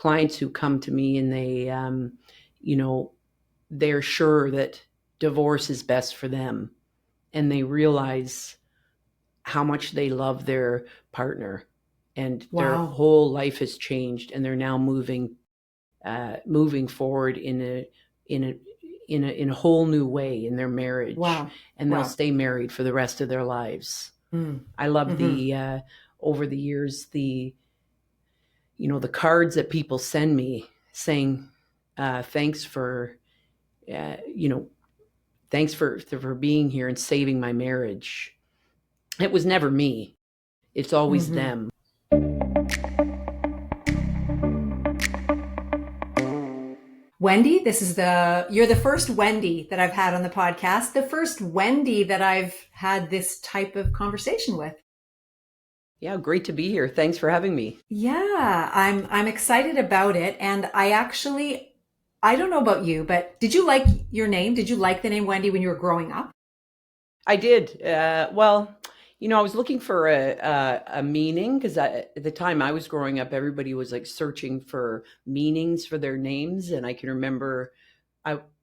clients who come to me and you know, they're sure that divorce is best for them, and they realize how much they love their partner, and their Wow. whole life has changed, and they're now moving forward in a in a whole new way in their marriage, Wow. and they'll Wow. stay married for the rest of their lives. Mm. I love Hmm. over the years, the cards that people send me saying, thanks for, uh, you know, thanks for being here and saving my marriage. It was never me. It's always Hmm. them. Wendy, you're the first Wendy that I've had on the podcast, the first Wendy that I've had this type of conversation with. Yeah, great to be here. Thanks for having me. Yeah, I'm excited about it. And I don't know about you, but did you like your name? Did you like the name Wendy when you were growing up? I did. Well, I was looking for a meaning, because at the time I was growing up, everybody was like searching for meanings for their names, and I can remember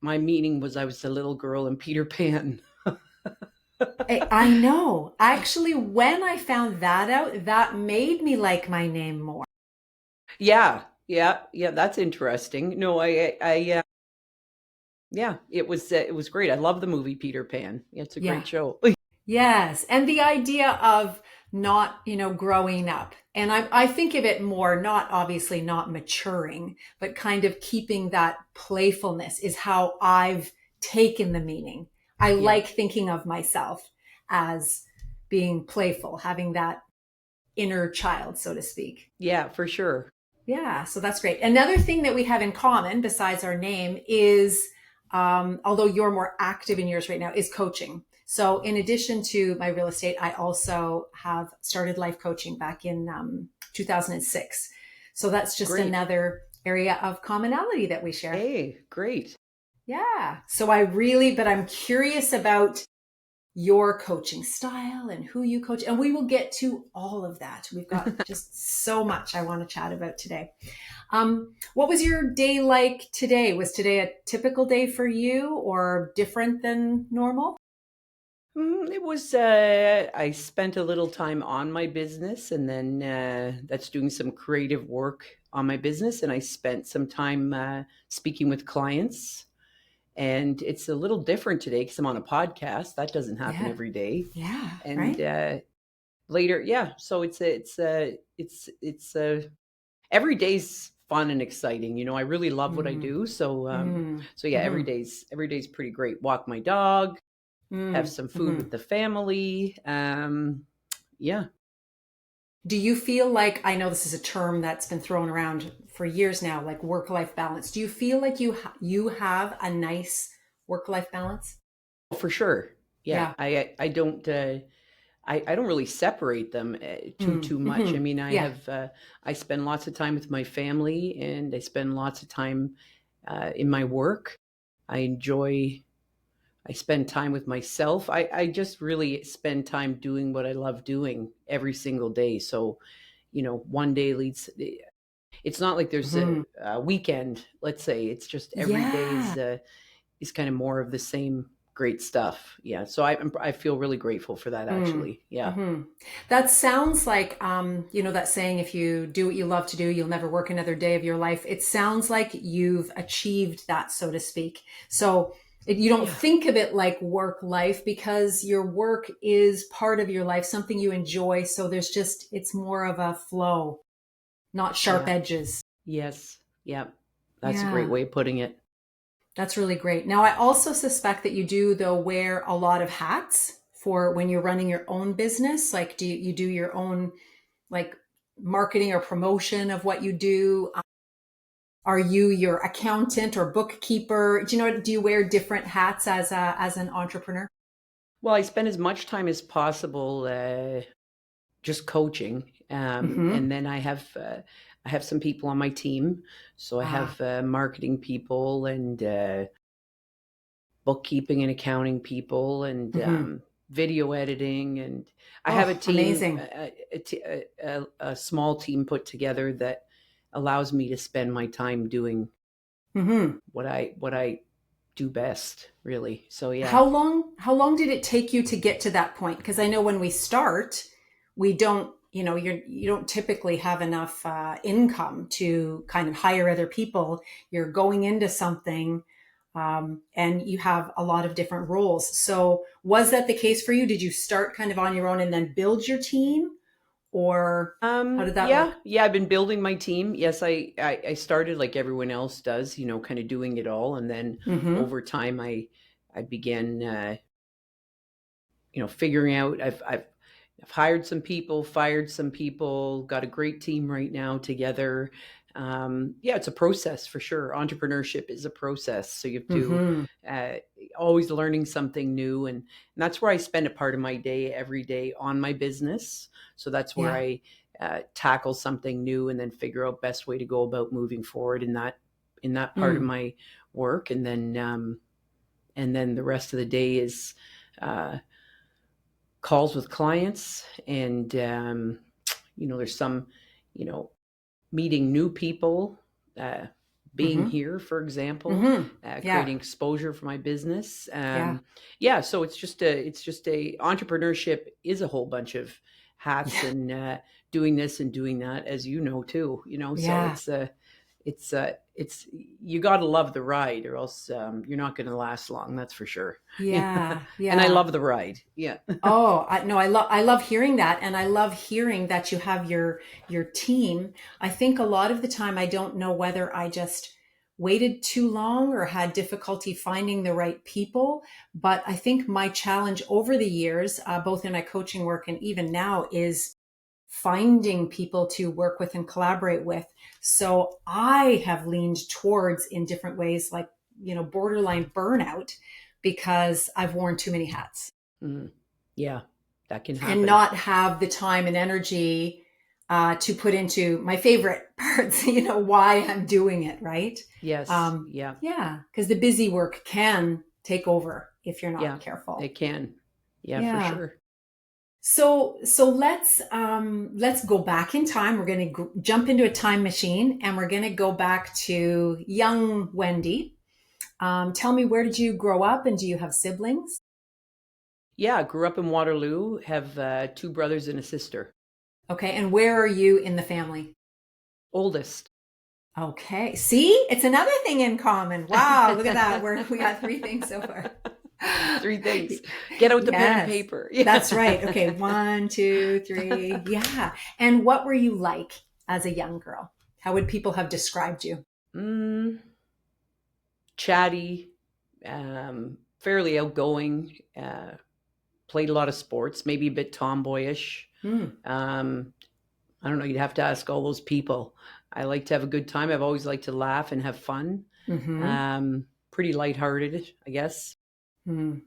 my meaning was I was a little girl in Peter Pan. I know. Actually, when I found that out, that made me like my name more. Yeah, yeah, yeah. That's interesting. No, yeah, it was great. I love the movie Peter Pan. Yeah, it's a Yeah. great show. Yes. And the idea of not, growing up. And I think of it more, not obviously not maturing, but kind of keeping that playfulness is how I've taken the meaning. I Yeah, like thinking of myself as being playful, having that inner child, so to speak. yeah, for sure. Yeah, so that's great. Another thing that we have in common besides our name is, although you're more active in yours right now, is coaching. So, in addition to my real estate, I also have started life coaching back in 2006. So, that's just Great. another area of commonality that we share. Hey, great. Yeah. So, but I'm curious about your coaching style and who you coach. And we will get to all of that. We've got just so much I want to chat about today. What was your day like today? Was today a typical day for you or different than normal? It was, I spent a little time on my business, and then that's doing some creative work on my business. And I spent some time speaking with clients. And it's a little different today because I'm on a podcast. That doesn't happen Yeah. every day. Yeah. And Right. later, yeah. So every day's fun and exciting. I really love what I Mm, do. mm, So yeah, mm-hmm, every day's pretty great. Walk my dog, have mm, some food mm-hmm. with the family. Yeah. Do you feel like, I know this is a term that's been thrown around for years now, like work-life balance. Do you feel like you have a nice work-life balance? For sure. Yeah, Yeah. I don't really separate them Mm, too much. I mm-hmm. mean, Yeah. I spend lots of time with my family, and I spend lots of time in my work. I enjoy. I spend time with myself. I just really spend time doing what I love doing every single day. So, one day leads. It's not like there's Mm-hmm. a weekend. Let's say it's just every day Yeah. is kind of more of the same great stuff. Yeah. So I feel really grateful for that, Mm, actually. Yeah. hmm. That sounds like, that saying, if you do what you love to do, you'll never work another day of your life. It sounds like you've achieved that, so to speak. So you don't Yeah. think of it like work life because your work is part of your life, something you enjoy. So it's more of a flow, not sharp Yeah. edges. Yes. Yeah. That's a great Yeah. way of putting it. That's really great. Now, I also suspect that you do, though, wear a lot of hats for when you're running your own business. Like, you do your own like marketing or promotion of what you do? Are you your accountant or bookkeeper? Do you wear different hats as an entrepreneur? Well, I spend as much time as possible just coaching, Mm-hmm. and then I have some people on my team. So I Ah, have marketing people, and bookkeeping and accounting people, and mm-hmm. video editing, and I have a Oh, team, amazing. a small team put together that allows me to spend my time doing Mm-hmm. what I do best, really. So yeah. How long did it take you to get to that point? Because I know when we start, we don't, you don't typically have enough income to kind of hire other people. You're going into something, and you have a lot of different roles. So was that the case for you? Did you start kind of on your own and then build your team, or how did that Yeah, work? yeah, I've been building my team. Yes, I started like everyone else does, kind of doing it all, and then Mm-hmm. over time I began figuring out I've hired some people, fired some people, got a great team right now together. Yeah, it's a process for sure. Entrepreneurship is a process, so you have to Mm-hmm. uh, always learning something new, and that's where I spend a part of my day every day on my business. So that's where Yeah. I tackle something new, and then figure out best way to go about moving forward in that part of Mm. my work, and then the rest of the day is uh, calls with clients, and there's some you know meeting new people, uh, being Mm-hmm. here, for example, Mm-hmm. Yeah. creating exposure for my business. Yeah. Yeah, so it's just a entrepreneurship is a whole bunch of hats, Yeah. and doing this and doing that, as you know too. So Yeah. it's you got to love the ride, or else you're not going to last long. That's for sure. Yeah. And I Yeah. love the ride. Yeah. Oh, no, I love hearing that, and I love hearing that you have your team. I think a lot of the time I don't know whether I just waited too long or had difficulty finding the right people, but I think my challenge over the years, both in my coaching work and even now, is finding people to work with and collaborate with. So I have leaned towards in different ways, like, borderline burnout, because I've worn too many hats Mhm. Yeah, that can and happen. not have the time and energy to put into my favorite parts, why I'm doing it, right? Yes. Um, Yeah. yeah, because the busy work can take over if you're not Yeah. careful. It can. Yeah, for Yeah. sure. So let's go back in time. We're going to jump into a time machine, and we're going to go back to young Wendy. Tell me, where did you grow up, and do you have siblings? Yeah, grew up in Waterloo, have two brothers and a sister. Okay, and where are you in the family? Oldest. Okay. See, it's another thing in common. Wow, look at that. We got three things so far. Three things. Get out the pen and Yes, paper. that's Yeah. right. Okay, one, two, three. Yeah. And what were you like as a young girl? How would people have described you? mm, Chatty, fairly outgoing, played a lot of sports, maybe a bit tomboyish. Hmm. Um, I don't know, you'd have to ask all those people. I like to have a good time. I've always liked to laugh and have fun. Mm-hmm. Pretty lighthearted, I guess. Hmm.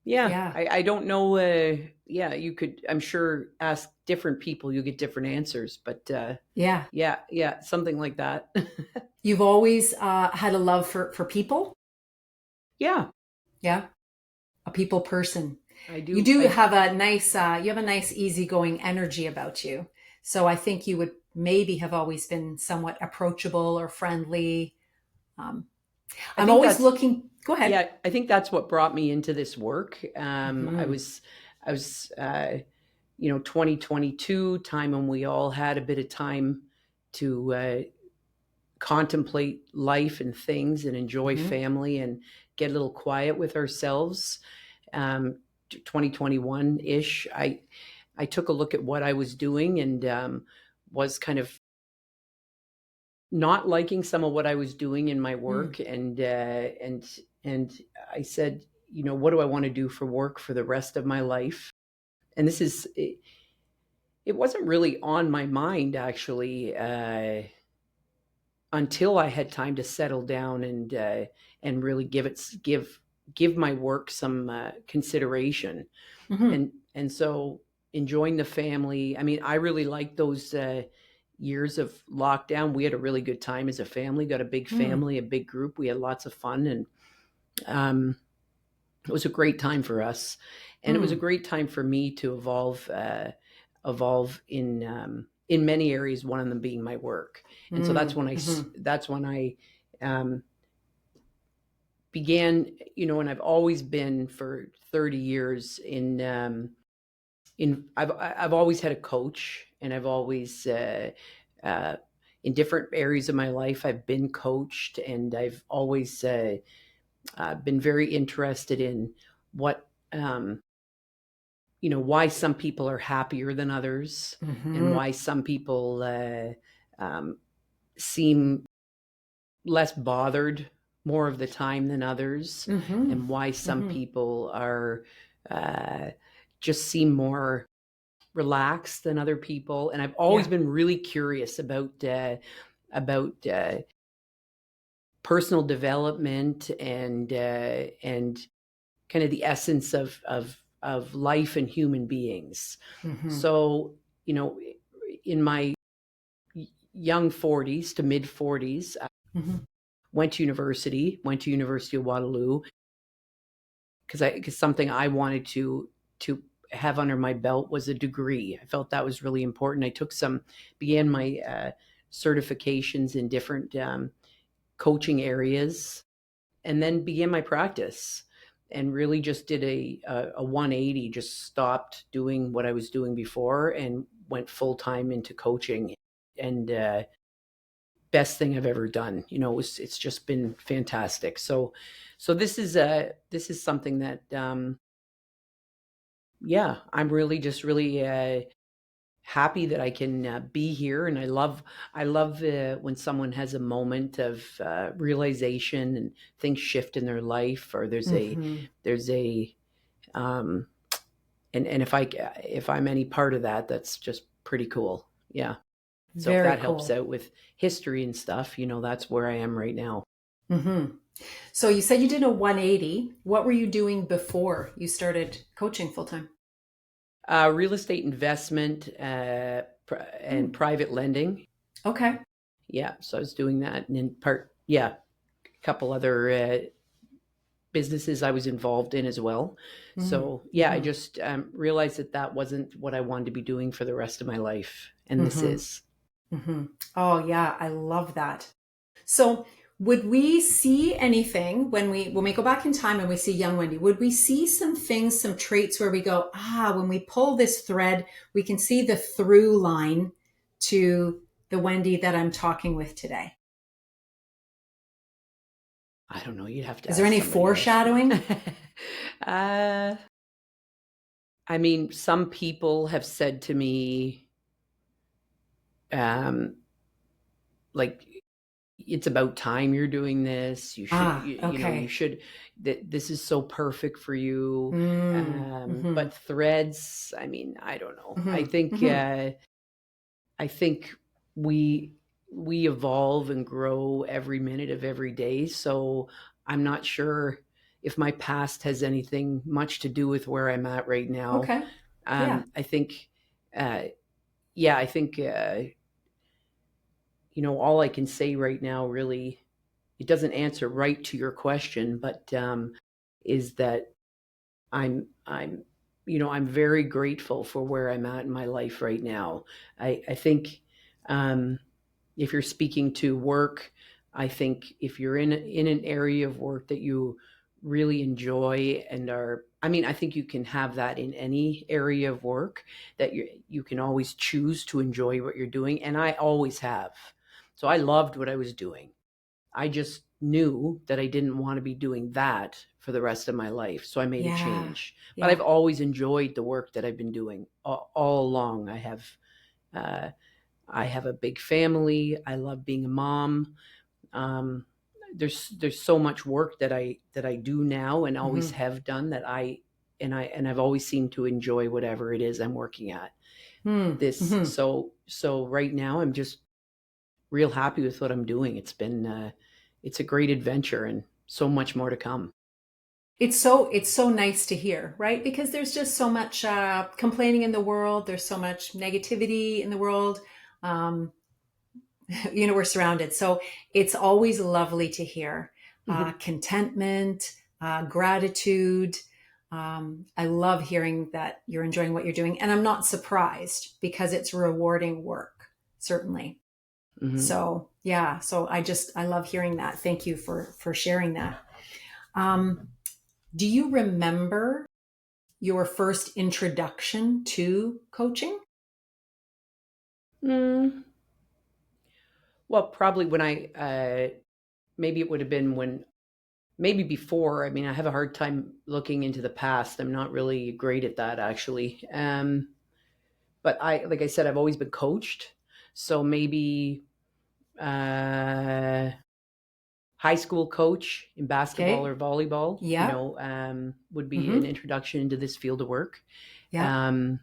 Yeah, Yeah. I don't know. Yeah, you could, I'm sure, ask different people, you get different answers, but Yeah. yeah, yeah, something like that. You've always had a love for people. Yeah, Yeah. A people person. I You do. do I have a nice, easygoing energy about you. So I think you would maybe have always been somewhat approachable or friendly. Um, I I'm think always that's looking. Go ahead. yeah, I think that's what brought me into this work. I Hmm. was I was 2022 time when we all had a bit of time to contemplate life and things, and enjoy Hmm. family, and get a little quiet with ourselves. 2021 ish, I took a look at what I was doing, and was kind of not liking some of what I was doing in my Mm. work, and I said, what do I want to do for work for the rest of my life? And it wasn't really on my mind, actually, until I had time to settle down, and really give my work some consideration, Hmm. and so enjoying the family. I mean, I really liked those years of lockdown. We had a really good time as a family. Got a big Mm. family, a big group. We had lots of fun, and um, it was a great time for us, and it was a Mm. great time for me to evolve in in many areas, one of them being my work. And so Mm, mm-hmm, that's when I um, began, and I've always been for 30 years I've always had a coach, and I've always uh, in different areas of my life I've been coached, and I've always been very interested in what why some people are happier than others, and mm-hmm, why some people seem less bothered more of the time than others, mm-hmm, and why some mm-hmm. people are uh, just seem more relaxed than other people. And I've always Yeah. been really curious about personal development and kind of the essence of life and human beings. Mm-hmm, So, in my young 40s to mid 40s, I mm-hmm, went to University of Waterloo because something I wanted to have under my belt was a degree. I felt that was really important. I began my certifications in different coaching areas, and then began my practice, and really just did a 180, just stopped doing what I was doing before and went full time into coaching. And best thing I've ever done. It's just been fantastic. So this is something that yeah, I'm really happy that I can be here, and I love when someone has a moment of realization and things shift in their life, or mm-hmm. there's a um, and if I'm any part of that, that's just pretty cool. Yeah. So if Very that helps cool. out with history and stuff, that's where I am right now. Mm-hmm. So you said you did a 180. What were you doing before you started coaching full time? Real estate investment and Mm. private lending. Okay. Yeah, so I was doing that, and in part, yeah, a couple other businesses I was involved in as well. So yeah, I Mm-hmm. just realized that that wasn't what I wanted to be doing for the rest of my life, and this Mm-hmm. is. Mm-hmm. Oh yeah, I love that. So would we see anything when we go back in time and we see young Wendy, would we see some things, some traits where we go, when we pull this thread, we can see the through line to the Wendy that I'm talking with today? I don't know. You'd have to Is there ask any somebody else. foreshadowing? uh, I mean, some people have said to me, um, like, it's about time you're doing this. You Okay. should, that this is so perfect for you. Mm-hmm. But threads, I mean, I don't know. Mm-hmm. Mm-hmm. I think we we evolve and grow every minute of every day. So I'm not sure if my past has anything much to do with where I'm at right now. Okay. Yeah. I think, uh, yeah, I think, all I can say right now really, it doesn't answer right to your question, but is that I'm I'm very grateful for where I'm at in my life right now. I think um, if you're speaking to work, I think if you're in an area of work that you really enjoy and are, I mean, I think you can have that in any area of work, that you can always choose to enjoy what you're doing, and I always have. So I loved what I was doing. I just knew that I didn't want to be doing that for the rest of my life. So I made a Yeah. change. But Yeah. I've always enjoyed the work that I've been doing all along. Uh, I have a big family. I love being a mom. Um, there's so much work that I do now and always Mm-hmm. have done, I've always seemed to enjoy whatever it is I'm working at. This Mm-hmm. so right now I'm just real happy with what I'm doing. It's a great adventure and so much more to come. It's so nice to hear, right? Because there's just so much complaining in the world. There's so much negativity in the world. Um, we're surrounded. So it's always lovely to hear contentment, gratitude. I love hearing that you're enjoying what you're doing, and I'm not surprised because it's rewarding work. certainly. Hmm. So yeah, so I love hearing that. Thank you for sharing that. Um, do you remember your first introduction to coaching? Mm, well, probably when maybe it would have been when, maybe before. I mean, I have a hard time looking into the past. I'm not really great at that, actually. But like I said, I've always been coached. So maybe uh, high school coach in basketball or Okay. volleyball, Yeah. would be an Mm-hmm. introduction into this field of work. Yeah. Um,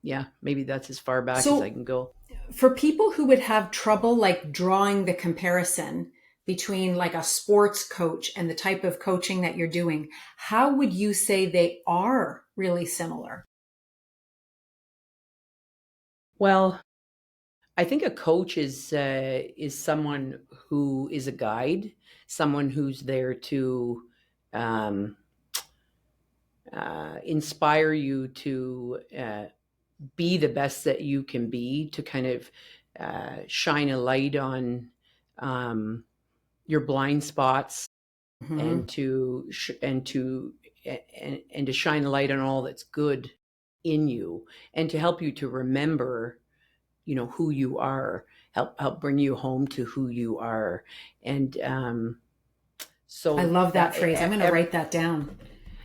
yeah, maybe that's as far back as I So can go. for people who would have trouble like drawing the comparison between like a sports coach and the type of coaching that you're doing, how would you say they are really similar? Well, I think a coach is someone who is a guide, someone who's there to um, inspire you to be the best that you can be, to kind of shine a light on um, your blind spots, Mm-hmm. and to shine a light on all that's good in you, and to help you to remember, who you are, help bring you home to who you are. And I so love that that phrase. I'm going to write that down.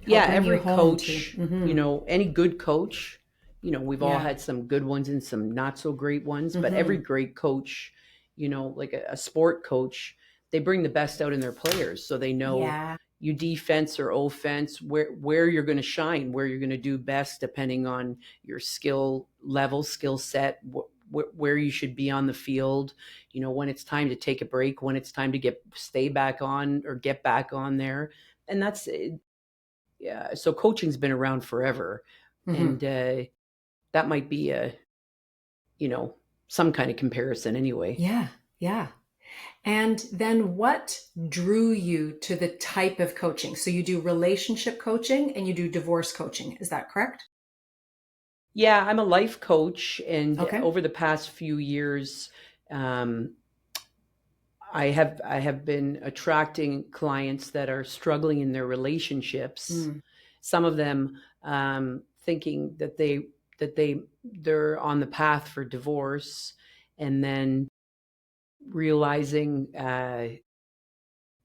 yeah, Help bring you every home to. coach, Mm-hmm. any good coach, we've all Yeah. had some good ones and some not so great ones, but every Mm-hmm. great coach, like a sport coach, they bring the best out in their players. So they know Yeah. you defense or offense, where you're going to shine, where you're going to do best, depending on your skill level, skill set, where you should be on the field, when it's time to take a break, when it's time to stay back on or get back on there. And that's, yeah, so coaching's been around forever, Mm-hmm. and that might be a, you know some kind of comparison anyway. Yeah. Yeah. And then what drew you to the type of coaching? So you do relationship coaching and you do divorce coaching. Is that correct? Yeah, I'm a life coach, and Okay. over the past few years, um, I have been attracting clients that are struggling in their relationships. Mm. Some of them thinking they're on the path for divorce, and then realizing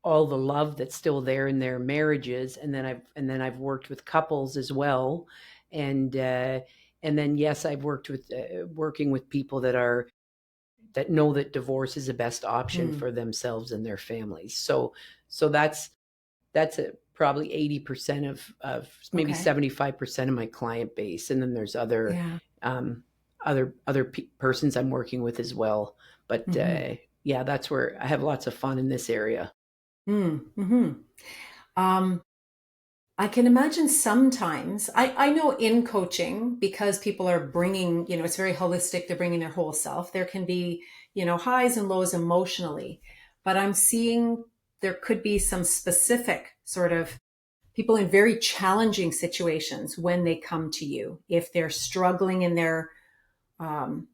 all the love that's still there in their marriages. And then I've worked with couples as well. And then, yes, I've working with people that know that divorce is the best option Mm. for themselves and their families. So that's probably 80% of maybe Okay. 75% of my client base. And then there's Yeah. um, other persons I'm working with as well. But Mm-hmm. yeah, that's where I have lots of fun in this area. Mm-hmm. Um, I can imagine sometimes, I know in coaching, because people are bringing, it's very holistic, they're bringing their whole self. There can be, highs and lows emotionally, but I'm seeing there could be some specific sort of people in very challenging situations when they come to you. If they're struggling in their um,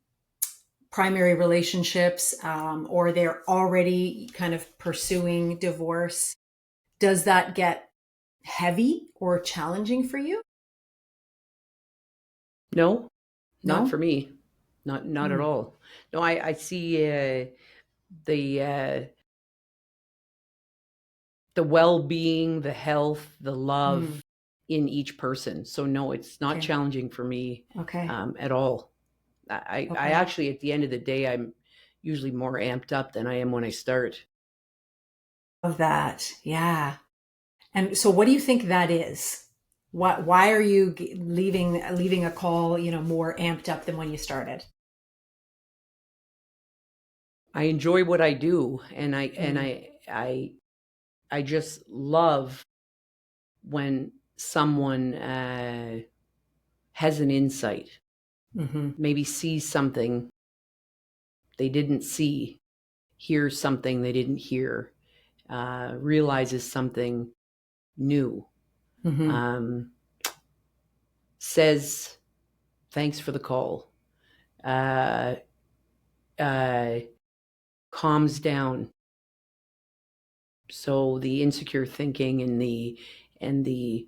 primary relationships, or they're already kind of pursuing divorce, does that get heavy or challenging for you? No, not for No? me. Not at Mm. all. No, I see the the well-being, the health, the Mm. love in each person. So no, it's not Okay. challenging for me Okay. at all. I Okay. actually, at the end of the day, I'm usually more amped up than I am when I start. Of that. Yeah. And so what do you think that is? Why are you leaving a call, more amped up than when you started? I enjoy what I do, and I and Mm. I just love when someone has an insight, Mm-hmm. maybe sees something they didn't see, hears something they didn't hear, realizes something new, Mm-hmm. um, says thanks for the call, uh, uh, calms down. So the insecure thinking and the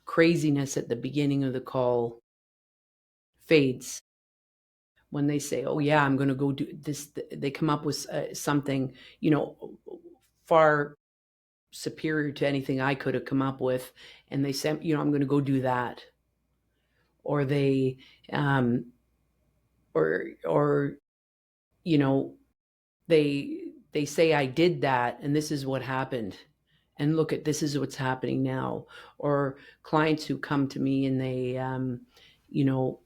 craziness at the beginning of the call fades when they say, "Oh yeah, I'm going to go do this." They come up with something, far superior to anything I could have come up with, and they say, "I'm going to go do that," or they, um, or you know, they say, "I did that, and this is what happened." And look at this is what's happening now. Or clients who come to me and you know,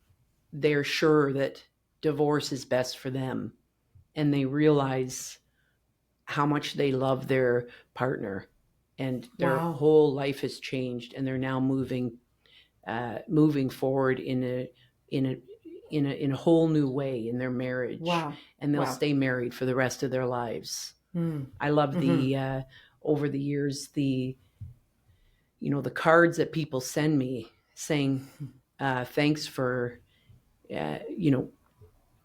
they're sure that divorce is best for them, and they realize how much they love their partner, and their Wow. whole life has changed, and they're now moving forward in a in a whole new way in their marriage, Wow. and they'll Wow. stay married for the rest of their lives. Mm. I love Mm-hmm. over the years, the cards that people send me saying, thanks for uh, you know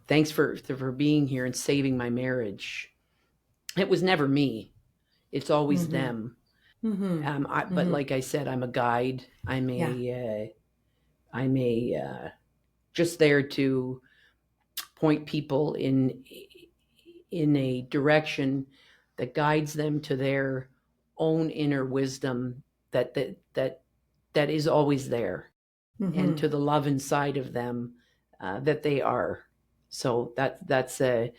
thanks for being here and saving my marriage. It was never me, it's always Mm-hmm. them. Mm-hmm. But Mm-hmm. like I said, I'm a guide. Yeah. I'm a just there to point people in a direction that guides them to their own inner wisdom, that is always there, and Mm-hmm. to the love inside of them, that they are. So that's a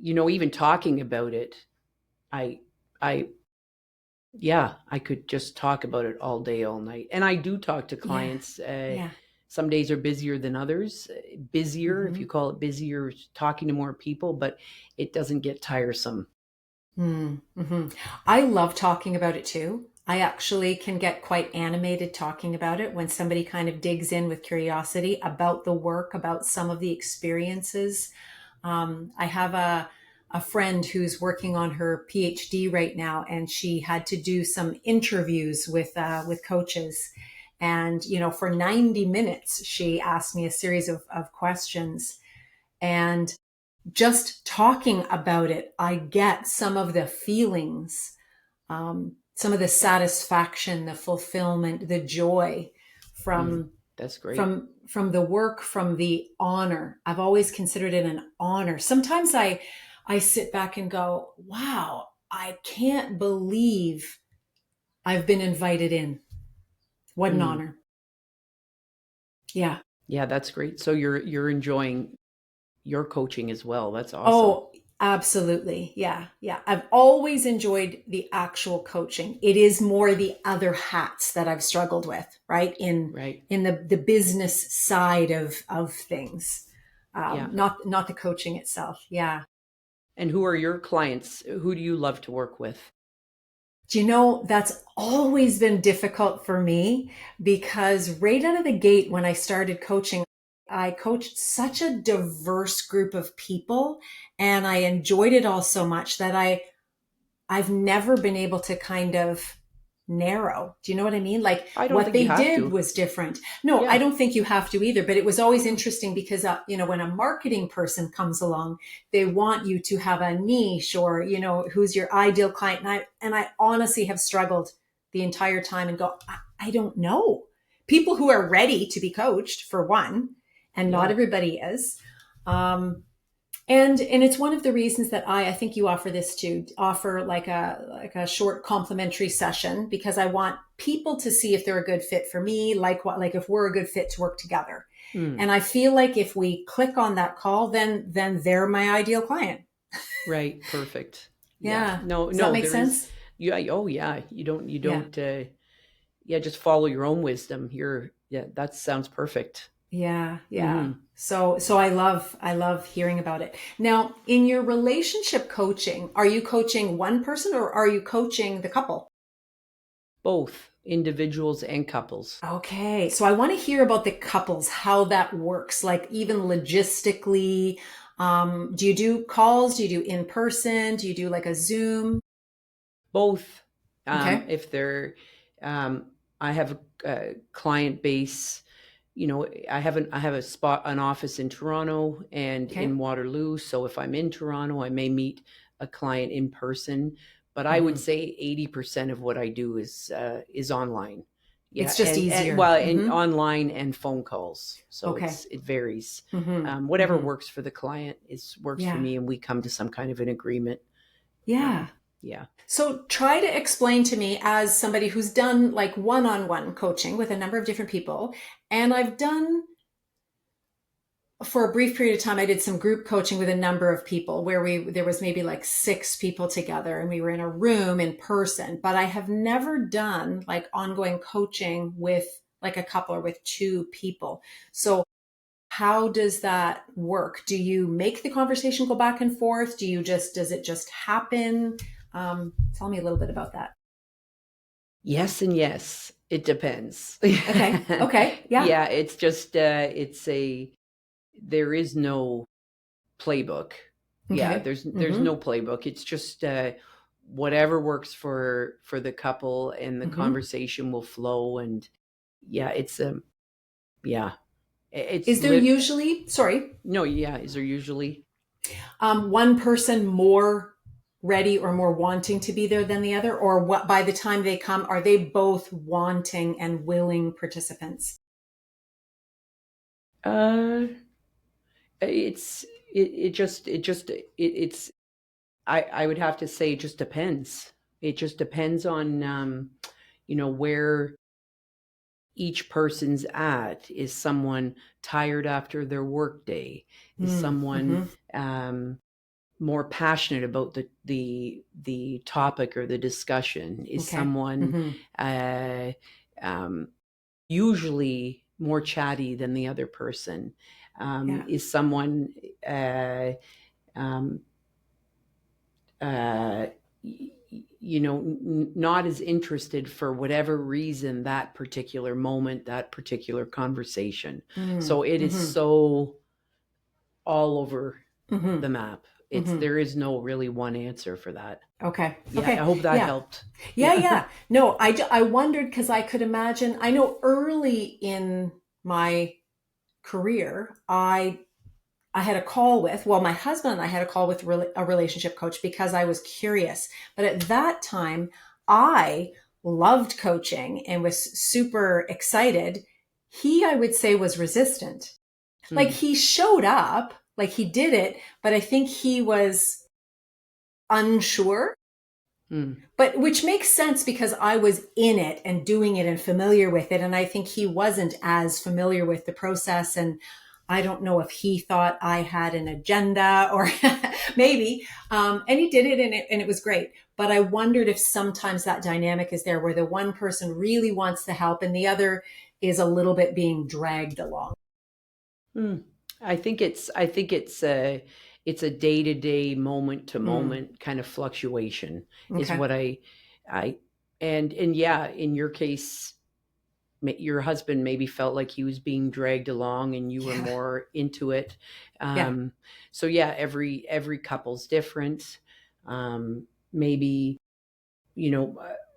even talking about it, I I yeah, I could just talk about it all day, all night. And I do talk to Yeah. clients. Yeah. Some days are busier than others. Busier, if Mm-hmm. you call it busier, talking to more people, but it doesn't get tiresome. Mm-hmm. I love talking about it too. I actually can get quite animated talking about it when somebody kind of digs in with curiosity about the work, about some of the experiences. I have a friend who's working on her PhD right now, and she had to do some interviews with coaches. And for 90 minutes, she asked me a series of questions. And just talking about it, I get some of the feelings, some of the satisfaction, the fulfillment, the joy Mm, from that's great. from the work, from the honor. I've always considered it an honor. Sometimes I sit back and go, wow, I can't believe I've been invited in. What an Mm, honor. Yeah. yeah, that's great. So you're enjoying your coaching as well. That's awesome. Oh, absolutely. Yeah. Yeah. I've always enjoyed the actual coaching. It is more the other hats that I've struggled with, right? Right. In the business side of things. Yeah. Not the coaching itself. Yeah. And who are your clients? Who do you love to work with? Do you know that's always been difficult for me because right out of the gate when I started coaching, I coached such a diverse group of people and I enjoyed it all so much that I've never been able to kind of narrow. Do you know what I mean? Like I don't what think you they have did to. was different. No, I Yeah. don't think you have to either, but it was always interesting because, when a marketing person comes along, they want you to have a niche or, who's your ideal client. And I honestly have struggled the entire time and go, I don't know. People who are ready to be coached, for one, and not Yeah. everybody is. And it's one of the reasons that I think you offer this too, offer like a short complimentary session because I want people to see if they're a good fit for me, like if we're a good fit to work together. Mm, And I feel like if we click on that call, then they're my ideal client. right. Perfect. Yeah. Yeah. No, Does that no, make there is. sense? Yeah. Oh, yeah. You Yeah. don't, yeah, just follow your own wisdom. Yeah, that sounds perfect. Yeah. Yeah. Hmm. So I love hearing about it. Now, in your relationship coaching, are you coaching one person or are you coaching the couple? Both individuals and couples. Okay, so I want to hear about the couples, how that works, like even logistically. Do you do calls? Do you do in person? Do you do like a Zoom? Both. Okay. If they're, um, I have a client base, I have an office in Toronto and Okay. in Waterloo. So if I'm in Toronto, I may meet a client in person, but I would Hmm. say 80% of what I do is online. Yeah, It's just and easier. well, and Hmm. online and phone calls. So Okay. it varies. Hmm. Whatever Hmm. works for the client works for Yeah. me, and we come to some kind of an agreement. Yeah. Um, yeah. So try to explain to me, as somebody who's done like one-on-one coaching with a number of different people, and I've done, for a brief period of time, I did some group coaching with a number of people where there was maybe like 6 people together and we were in a room in person, but I have never done like ongoing coaching with like a couple or with 2 people. So how does that work? Do you make the conversation go back and forth? Does it just happen? Tell me a little bit about that. Yes and yes. It depends. Okay. Okay. Yeah. Yeah, it's just there is no playbook. Yeah, Okay. there's Mm-hmm. no playbook. It's just whatever works for the couple, and the Mm-hmm. conversation will flow. And yeah, yeah, it's Is there lit usually, sorry, no, yeah, is there usually one person more ready or more wanting to be there than the other? Or what, by the time they come, are they both wanting and willing participants? uh it's it's I would have to say it just depends. It just depends on where each person's at. Is someone tired after their work day? Is someone Mm-hmm. more passionate about the topic or the discussion? Is Okay. someone Mm-hmm. uh, um, usually more chatty than the other person? Yeah. Is someone uh, um, uh, not as interested for whatever reason that particular moment, that particular conversation? So it is Mm-hmm. so all over Mm-hmm. the map. Mm-hmm. There is no really one answer for that. Okay. Yeah, I Okay. hope that Yeah. helped. Yeah. Yeah. Yeah. No, I wondered because I could imagine, I know early in my career, I had a call with, well, my husband and I had a call with a relationship coach because I was curious. But at that time, I loved coaching and was super excited. He, I would say, was resistant. Like Mm, he showed up, like he did it, but I think he was unsure. mm, But which makes sense because I was in it and doing it and familiar with it. And I think he wasn't as familiar with the process. And I don't know if he thought I had an agenda or maybe. And he did it and it was great. But I wondered if sometimes that dynamic is there where the one person really wants to help and the other is a little bit being dragged along. mm. I think it's a day-to-day, Hmm. moment-to-moment kind of fluctuation is Okay. what I and yeah, in your case, your husband maybe felt like he was being dragged along and you were Yeah. more into it. Yeah. um so yeah, every couple's different. Maybe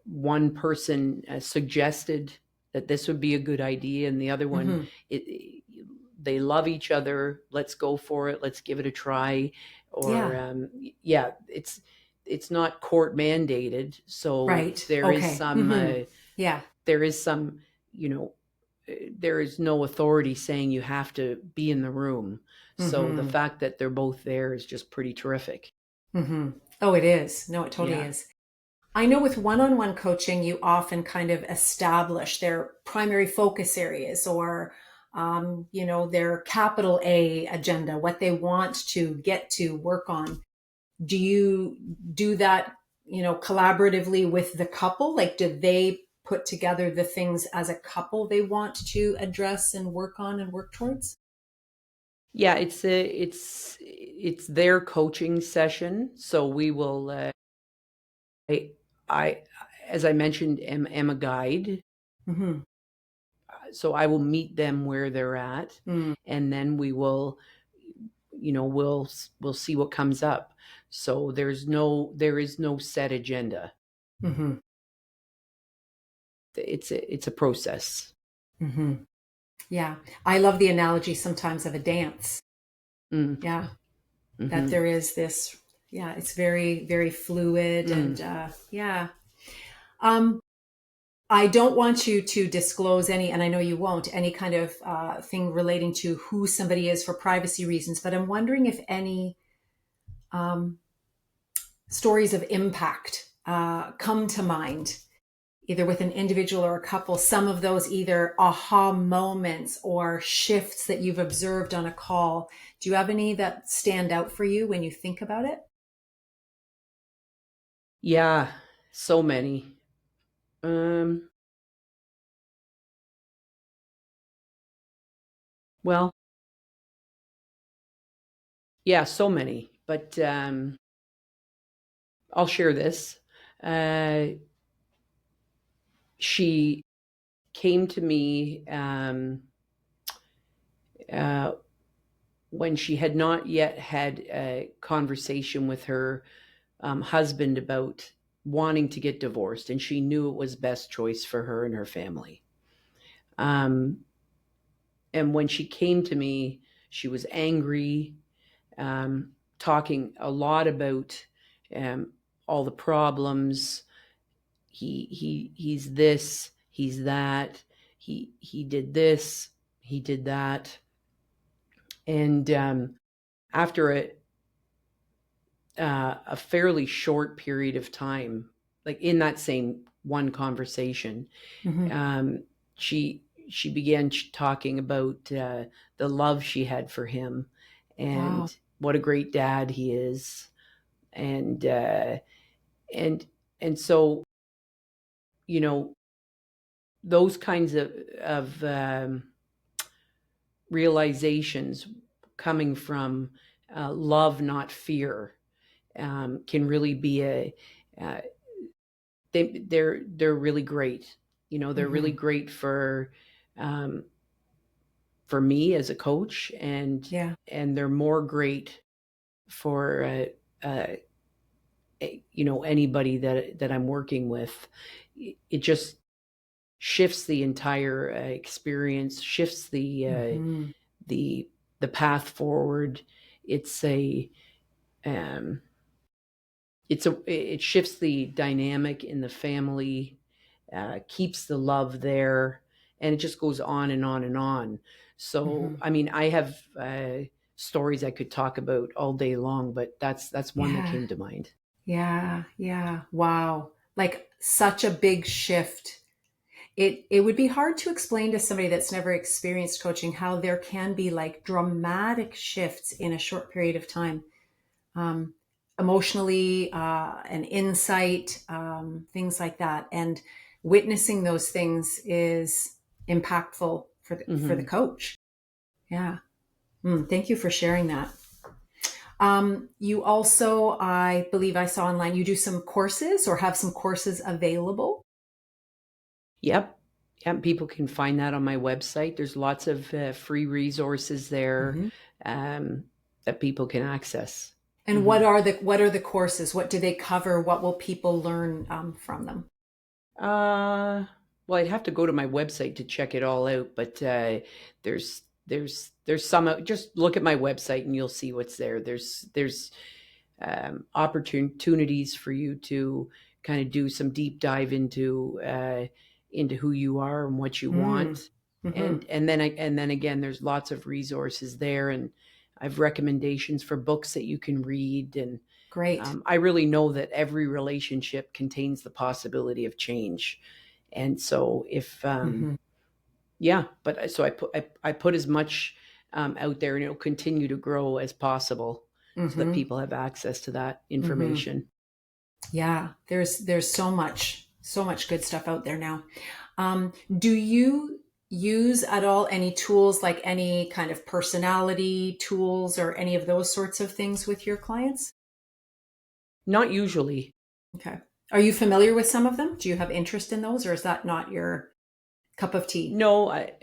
one person suggested that this would be a good idea, and the other one, Hmm. they love each other, let's go for it, let's give it a try. Or Yeah. yeah, it's not court mandated, so Right. Okay. Hmm. Yeah. there is some you know there is no authority saying you have to be in the room. So the Hmm. fact that they're both there is just pretty terrific. Hmm. Oh, it is. No, it totally Yeah. is. I know with one-on-one coaching, you often kind of establish their primary focus areas or, their capital A agenda, what they want to get to work on. Do you do that, collaboratively with the couple? Like, do they put together the things as a couple they want to address and work on and work towards? Yeah, it's their coaching session. So we will I I as I mentioned, am a guide. Mm-hmm. So I will meet them where they're at, Mm-hmm. and then we'll see what comes up. So there is no set agenda. It's a process. Mm-hmm. Yeah. I love the analogy sometimes of a dance. Mm, Yeah. That mm-hmm, there is this, yeah, it's very, very fluid mm. and yeah. Um, I don't want you to disclose any, and I know you won't, any kind of thing relating to who somebody is for privacy reasons, but I'm wondering if any um, stories of impact come to mind, either with an individual or a couple, some of those either aha moments or shifts that you've observed on a call. Do you have any that stand out for you when you think about it? Yeah, so many. Um, well, yeah, so many. But I'll share this. Uh, she came to me uh, when she had not yet had a conversation with her husband about wanting to get divorced, and she knew it was best choice for her and her family. Um, and when she came to me, she was angry, talking a lot about um, all the problems. He's this, he's that. He did this, he did that, and after a fairly short period of time, like in that same one conversation, Mm-hmm. um, she began talking about the love she had for him, Wow. and what a great dad he is, and and and so you know those kinds of realizations coming from love, not fear, can really be uh, they're really great. They're really Mm-hmm. great um, for me as a coach, Yeah. and they're more great for anybody that I'm working with. It just shifts the entire experience, shifts Mm-hmm. the the path forward. It's a um, it shifts the dynamic in the family, keeps the love there, and it just goes on and on and on. So, Mm-hmm. I mean, I have stories I could talk about all day long, but that's one that Yeah. came to mind. Yeah. Yeah. Wow. Like such a big shift. It would be hard to explain to somebody that's never experienced coaching how there can be like dramatic shifts in a short period of time, um, emotionally, an insight, things like that, and witnessing those things is impactful for the Hmm. coach. Yeah. Thank you for sharing that. You also, I believe I saw online, you do some courses or have some courses available. Yep. Yep. People can find that on my website. There's lots of free resources there Mm-hmm. um, that people can access. And Hmm. what are the courses? What do they cover? What will people learn from them? Uh, well, I'd have to go to my website to check it all out, but there's some. Just look at my website and you'll see what's there. There's opportunities for you to kind of do some deep dive into who you are and what you Mm. want, Hmm. and then again, there's lots of resources there, and I've recommendations for books that you can read, and Great. I really know that every relationship contains the possibility of change, and so if Hmm. yeah, but so I put as much out there, and it'll continue to grow as possible, so that Hmm. people have access to that Hmm. information. Yeah, there's so much good stuff out there now. Do you use at all any tools like any kind of personality tools or any of those sorts of things with your clients? Not usually. Okay. Are you familiar with some of them? Do you have interest in those, or is that not your cup of tea? No, like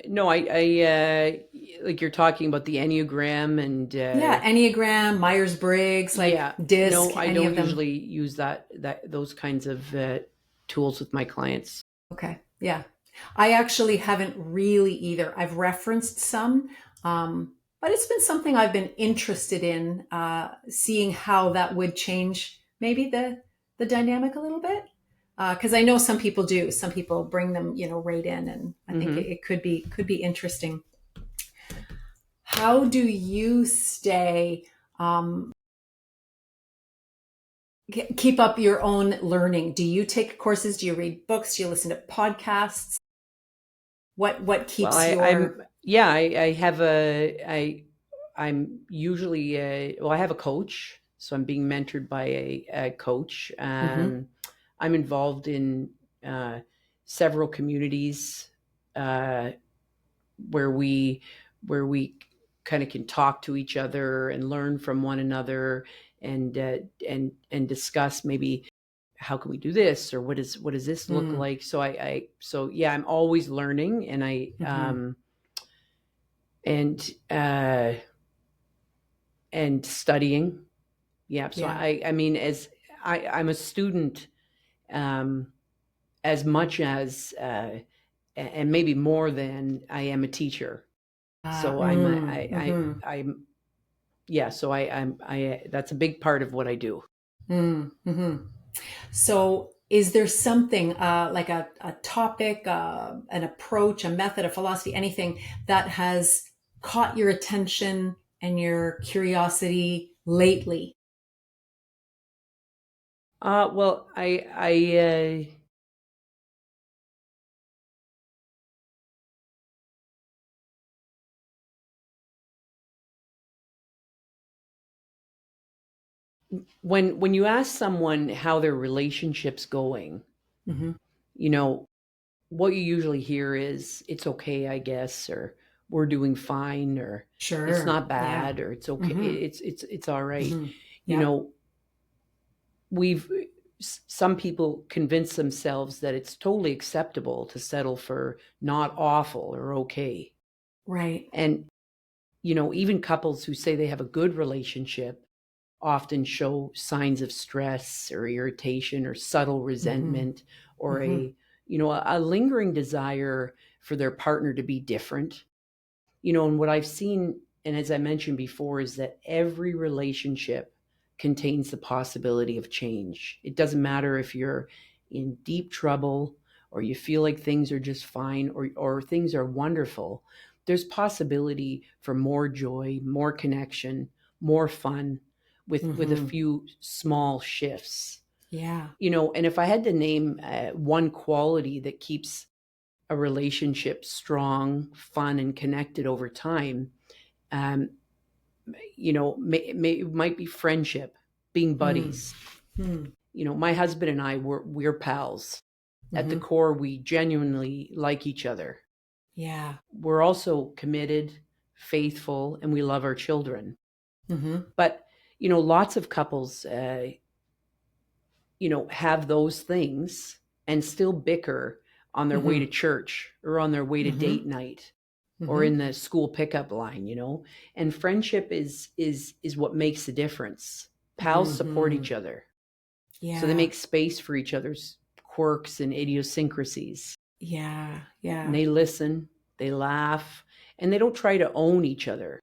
you're talking about the Enneagram and Yeah, Enneagram, Myers-Briggs, like yeah, no, DISC, I any don't of them. usually use those kinds of tools with my clients. Okay. Yeah. I actually haven't really either. I've referenced some, but it's been something I've been interested in, seeing how that would change maybe the dynamic a little bit. Because I know some people do. Some people bring them, right in, and I think it, Mm-hmm. it could be interesting. How do you stay keep up your own learning? Do you take courses? Do you read books? Do you listen to podcasts? What Well, keeps your I have I'm usually, I have a coach, so I'm being mentored by a coach. Mhm. I'm involved in uh, several communities uh, where we kind of can talk to each other and learn from one another, and and discuss maybe how can we do this, or what does this look Mm. like. So yeah, I'm always learning, and I Mhm. and and studying. Yeah, so Yeah. I mean, as I'm a student, um, as much as and maybe more than I am a teacher. So I'm yeah. So I that's a big part of what I do. Mm-hmm. So, is there something like a topic, an approach, a method, a philosophy, anything that has caught your attention and your curiosity lately? Well, when you ask someone how their relationship's going, Hmm. you know, what you usually hear is it's okay, I guess, or we're doing fine, or it's Sure. not Yeah. bad, or it's okay, Hmm. it's all right. Hmm. You Yep. know, we've some people convince themselves that it's totally acceptable to settle for not awful or okay. Right. And even couples who say they have a good relationship often show signs of stress or irritation or subtle Hmm. resentment, or Hmm. a lingering desire for their partner to be different. And what I've seen, and as I mentioned before, is that every relationship contains the possibility of change. It doesn't matter if you're in deep trouble, or you feel like things are just fine, or things are wonderful. There's possibility for more joy, more connection, more fun, with a Hmm. few small shifts. Yeah. And if I had to name one quality that keeps a relationship strong, fun, and connected over time, um, it might be friendship, being Mm. buddies. Mm. My husband and I, we're pals. At the Hmm. core, we genuinely like each other. Yeah. We're also committed, faithful, and we love our children. Hmm. But lots of couples, have those things and still bicker on their way to Hmm. church, or on their way to Hmm. date night, or Hmm. in the school pickup line. And friendship is what makes the difference. Pals support Hmm. each other, so they Yeah. make space for each other's quirks and idiosyncrasies, Yeah. and Yeah. they listen, they laugh, and they don't try to own each other.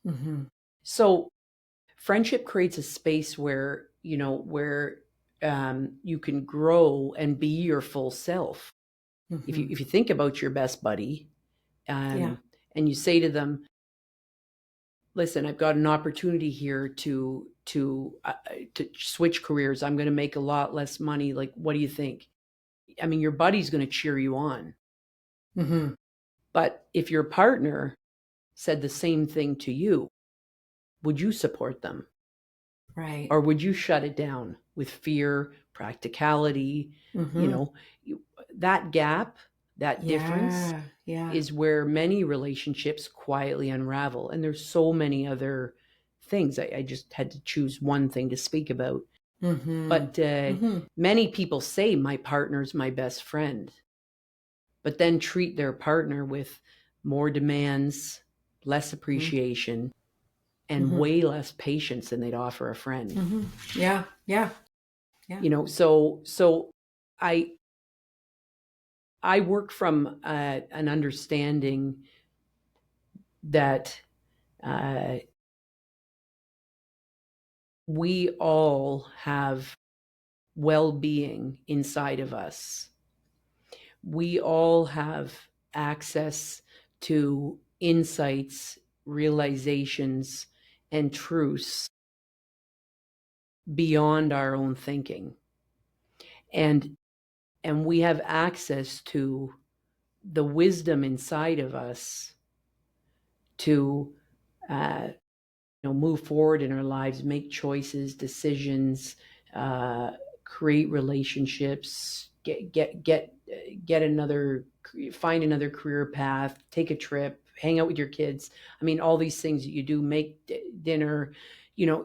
Hmm. So friendship creates a space where you can grow and be your full self. If you Hmm. if you think about your best buddy, Yeah. um, and you say to them, "Listen, I've got an opportunity here to switch careers. I'm going to make a lot less money. Like, what do you think?" I mean, your buddy's going to cheer you on. Hmm. But if your partner said the same thing to you, would you support them? Right. Or would you shut it down with fear, practicality? You Hmm. know, that gap, that difference Yeah. Yeah. is where many relationships quietly unravel. And there's so many other things. I just had to choose one thing to speak about. Hmm. But Hmm. many people say my partner's my best friend, but then treat their partner with more demands, less Hmm. appreciation, and Hmm. way less patience than they'd offer a friend. Hmm. Yeah. Yeah. Yeah. So I I work from an understanding that uh, we all have well-being inside of us. We all have access to insights, realizations, and truths beyond our own thinking. And we have access to the wisdom inside of us to uh, move forward in our lives, make choices, decisions, uh, create relationships, get another, find another career path, take a trip, hang out with your kids. I mean, all these things that you do, make dinner,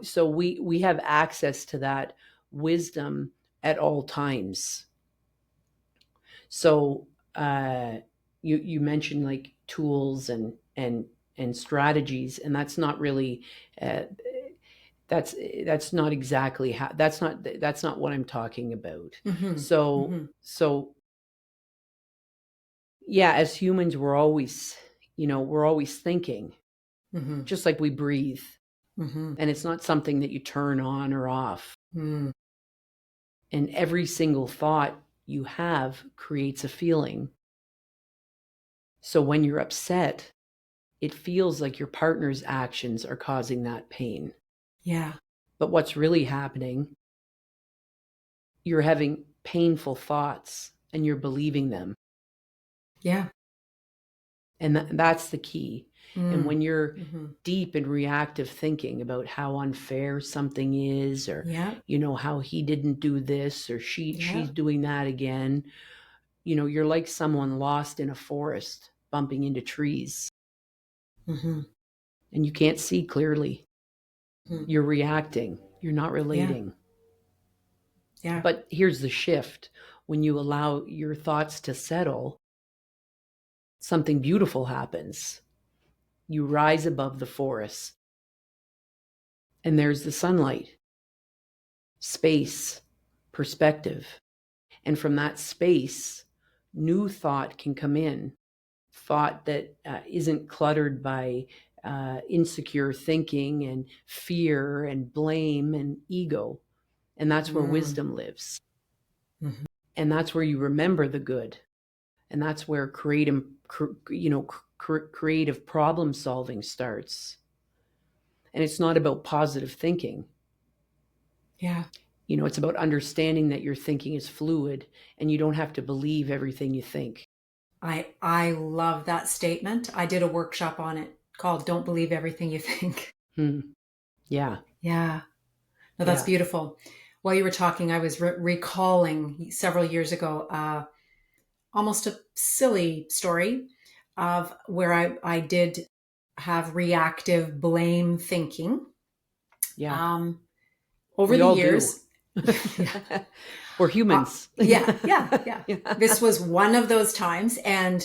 so we have access to that wisdom at all times. So you mentioned like tools and strategies, and that's not really uh, that's not exactly how that's not what I'm talking about. Mm-hmm. So Mm-hmm. yeah, as humans we're always thinking, Mm-hmm. just like we breathe, Mm-hmm. and it's not something that you turn on or off. Mm. And every single thought you have creates a feeling. So when you're upset, it feels like your partner's actions are causing that pain. Yeah. But what's really happening, you're having painful thoughts and you're believing them. Yeah. And that's the key. And Mm. when you're Mm-hmm. deep in reactive thinking about how unfair something is, or Yeah. how he didn't do this, or Yeah. she's doing that again, you're like someone lost in a forest bumping into trees, Mm-hmm. and you can't see clearly. Mm-hmm. You're reacting, you're not Yeah. relating. Yeah. But here's the shift: when you allow your thoughts to settle, something beautiful happens. You rise above the forest, and there's the sunlight, space, perspective. And from that space, new thought can come in, thought that isn't cluttered by insecure thinking and fear and blame and ego. And that's where Mm. wisdom lives. Mm-hmm. And that's where you remember the good. And that's where creative problem solving starts. And it's not about positive thinking. Yeah. It's about understanding that your thinking is fluid and you don't have to believe everything you think. I love that statement. I did a workshop on it called Don't Believe Everything You Think. Hmm. Yeah. Yeah. No, that's Yeah. beautiful. While you were talking, I was recalling several years ago, almost a silly story of where I did have reactive blame thinking. Yeah. Um, over We the all do. years, yeah, We're humans. yeah. Yeah. This was one of those times, and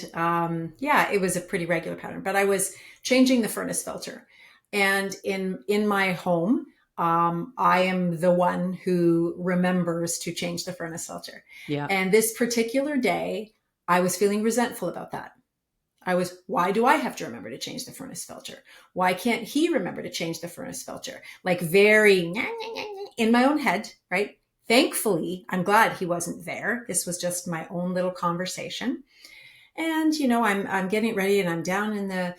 yeah, it was a pretty regular pattern. But I was changing the furnace filter, and in my home, I am the one who remembers to change the furnace filter. Yeah. And this particular day, I was feeling resentful about that. Why do I have to remember to change the furnace filter? Why can't he remember to change the furnace filter? Like very in my own head, right? Thankfully, I'm glad he wasn't there. This was just my own little conversation. And, I'm getting ready and I'm down in the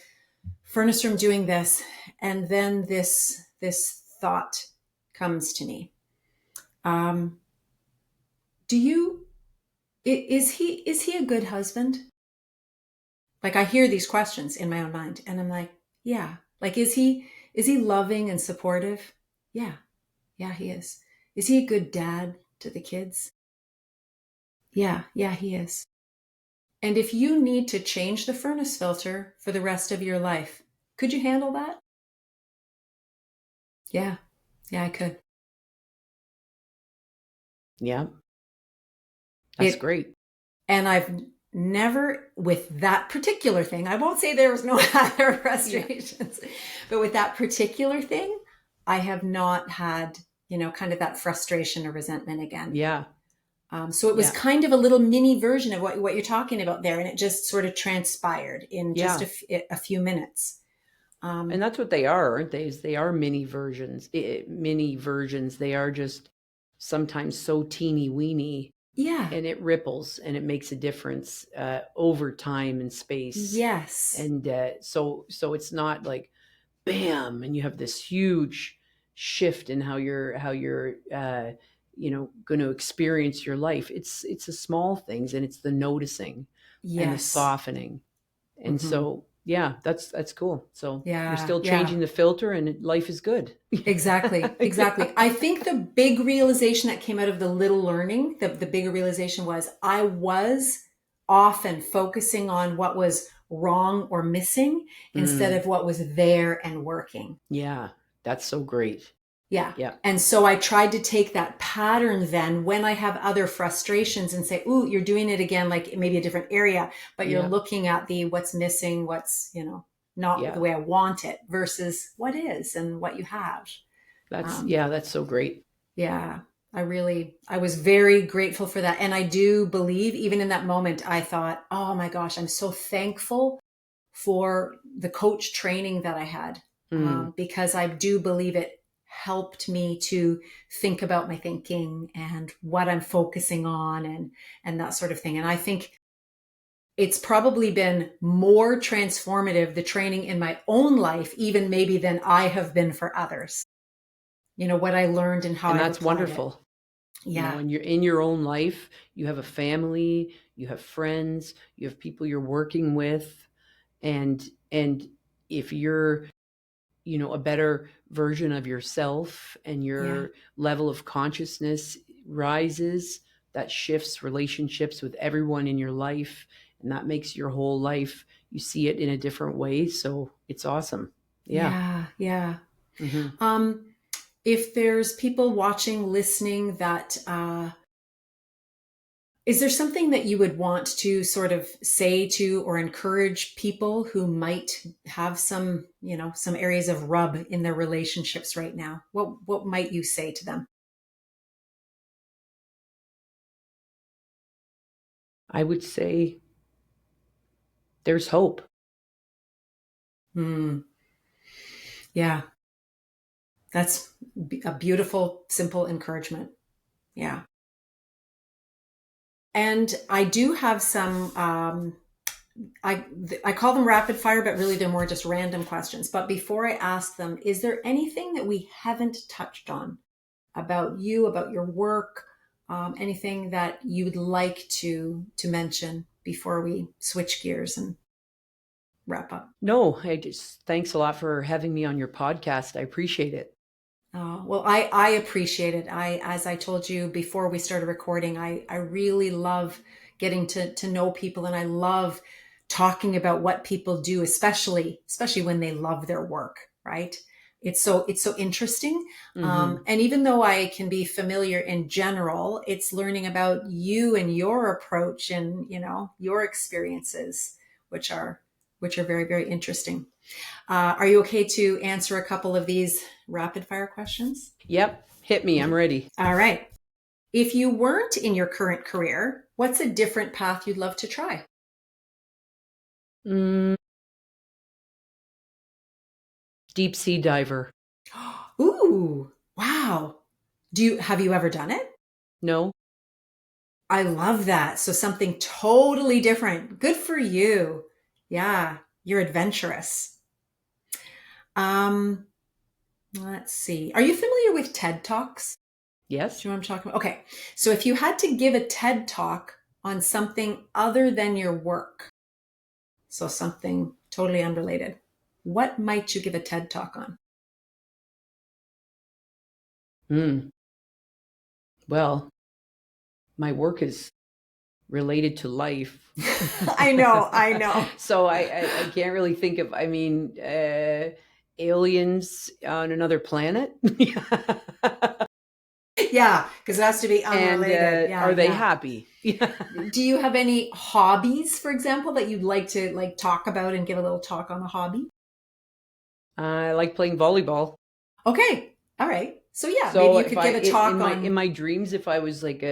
furnace room doing this. And then this thought comes to me. Um, do you, is he a good husband? Like I hear these questions in my own mind and I'm like, yeah. Like is he loving and supportive? Yeah. Yeah, he is. Is he a good dad to the kids? Yeah, yeah, he is. And if you need to change the furnace filter for the rest of your life, could you handle that? Yeah. Yeah, I could. Yeah. That's It great. and I've never with that particular thing, I won't say there was no other Yeah. frustrations, but with that particular thing, I have not had, kind of that frustration or resentment again. Yeah. So it was Yeah. kind of a little mini version of what you're talking about there. And it just sort of transpired in just Yeah. a few minutes. And Um, that's what they are, aren't they? Is they are mini versions. They are just sometimes so teeny weeny, yeah. and it ripples and it makes a difference over time and space. Yes. And so it's not like bam, and you have this huge shift in how you're going to experience your life. It's the small things, and it's the noticing and the Yes. softening. And Hmm. so, yeah, that's cool. So you're Yeah. still Yeah. changing the filter, and life is good. Exactly. Exactly. Yeah. I think the big realization that came out of the little learning, the bigger realization was I was often focusing on what was wrong or missing instead Mm, of what was there and working. yeah, that's so great. Yeah. Yeah, And so I tried to take that pattern then when I have other frustrations and say, ooh, you're doing it again, like maybe a different area, but you're yeah, looking at the what's missing, what's, not the yeah. way I want it versus what is and what you have. Um, That's so great. yeah, I was very grateful for that. And I do believe, even in that moment, I thought, oh my gosh, I'm so thankful for the coach training that I had, Mm. because I do believe it helped me to think about my thinking and what I'm focusing on and that sort of thing. And I think it's probably been more transformative, the training in my own life, even maybe than I have been for others. What I learned and how And I've that's applied it. wonderful. Yeah. And you're in your own life, you have a family, you have friends, you have people you're working with, and if you're a better version of yourself, and Yeah. your level of consciousness rises, that shifts relationships with everyone in your life, and that makes your whole life, you see it in a different way. So it's awesome. Yeah. Yeah. Yeah. Hmm. Um, if there's people watching, listening that, is there something that you would want to sort of say to or encourage people who might have some areas of rub in their relationships right now? What might you say to them? I would say there's hope. Hmm. Yeah, that's a beautiful, simple encouragement. Yeah. And I do have some, I call them rapid fire, but really they're more just random questions. But before I ask them, is there anything that we haven't touched on about you, about your work, anything that you'd like to mention before we switch gears and wrap up? No, I just thanks a lot for having me on your podcast. I appreciate it. Well, I appreciate it. As I told you before we started recording, I really love getting to know people, and I love talking about what people do, especially when they love their work, right? It's so interesting. Hmm. And even though I can be familiar in general, it's learning about you and your approach and your experiences, which are very, very interesting. Are you okay to answer a couple of these rapid fire questions? Yep, hit me. I'm ready. All right. If you weren't in your current career, what's a different path you'd love to try? Mm, deep sea diver. Ooh, wow. Have you ever done it? No. I love that. So something totally different. Good for you. Yeah, you're adventurous. Um, let's see. Are you familiar with TED Talks? Yes. Do you know what I'm talking about? Okay. So if you had to give a TED Talk on something other than your work, so something totally unrelated, what might you give a TED Talk on? Mm. Well, my work is related to life. I know, I know. So I can't really think of, aliens on another planet. Yeah, because it has to be And unrelated. Yeah, are they yeah. happy? Yeah. Do you have any hobbies, for example, that you'd like to talk about and give a little talk on a hobby? I like playing volleyball. Okay. All right. So yeah, maybe So you if could I give a talk in on. my dreams, if I was like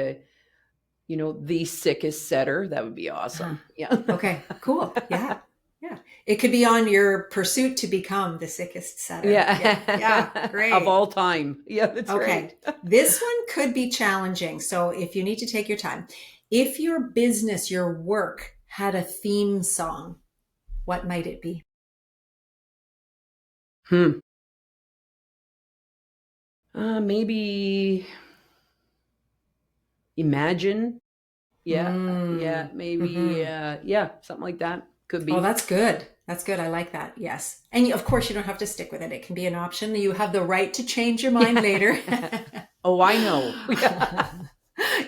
the sickest setter. That would be Uh-huh. awesome. Yeah. Okay, cool. Yeah. Yeah. It could be on your pursuit to become the sickest setter. Yeah. Yeah. Yeah. Of Great. all time. Yeah, that's Okay. right. This one could be challenging. So if you need to take your time, if your business, your work had a theme song, what might it be? Hmm. Maybe imagine. Yeah. Yeah. Mm. Maybe. Hmm. Yeah. Something like that. Could Oh, be. that's good. That's good. I like that. Yes. And of course, you don't have to stick with it. It can be an option. You have the right to change your mind later. Yeah. Oh, I know. Yeah.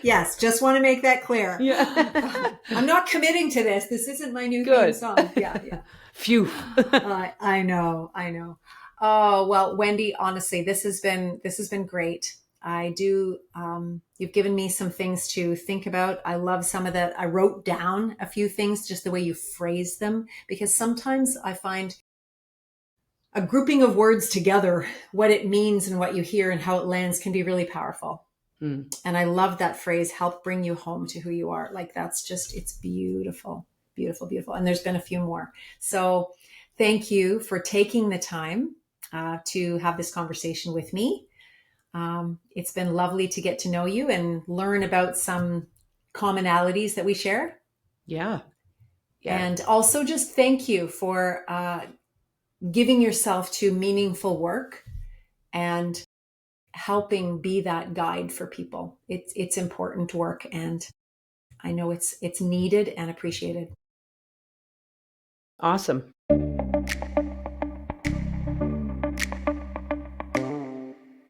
Yes, just want to make that clear. Yeah. I'm not committing to this. This isn't my new theme Good. song. Yeah, yeah. Phew. I know, I know. Oh, well, Wendy, honestly, this has been great. I do you've given me some things to think about. I love some of the I wrote down a few things just the way you phrase them because sometimes I find a grouping of words together, what it means and what you hear and how it lands can be really powerful. Hmm. And I love that phrase, help bring you home to who you are. Like that's just, it's beautiful, beautiful, beautiful. And there's been a few more. So thank you for taking the time to have this conversation with me. It's been lovely to get to know you and learn about some commonalities that we share. Yeah. Yeah. And also just thank you for giving yourself to meaningful work and helping be that guide for people. It's important work and I know it's needed and appreciated. Awesome.